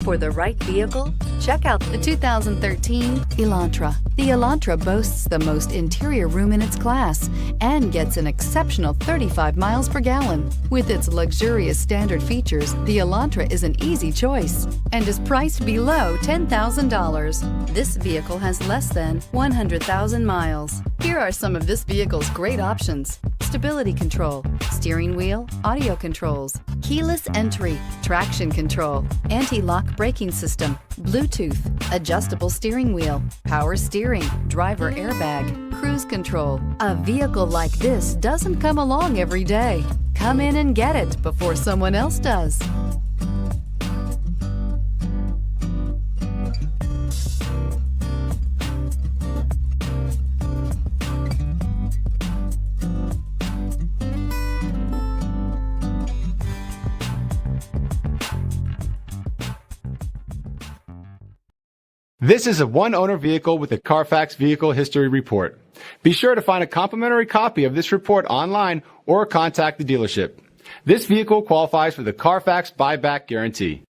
for the right vehicle? Check out the 2013 Elantra. The Elantra boasts the most interior room in its class and gets an exceptional 35 miles per gallon. With its luxurious standard features, the Elantra is an easy choice and is priced below $10,000. This vehicle has less than 100,000 miles. Here are some of this vehicle's great options: stability control, steering wheel audio controls, keyless entry, traction control, anti-lock braking system, Bluetooth, adjustable steering wheel, power steering, driver airbag, cruise control. A vehicle like this doesn't come along every day. Come in and get it before someone else does. This is a one-owner vehicle with a Carfax Vehicle History Report. Be sure to find a complimentary copy of this report online or contact the dealership. This vehicle qualifies for the Carfax Buyback Guarantee.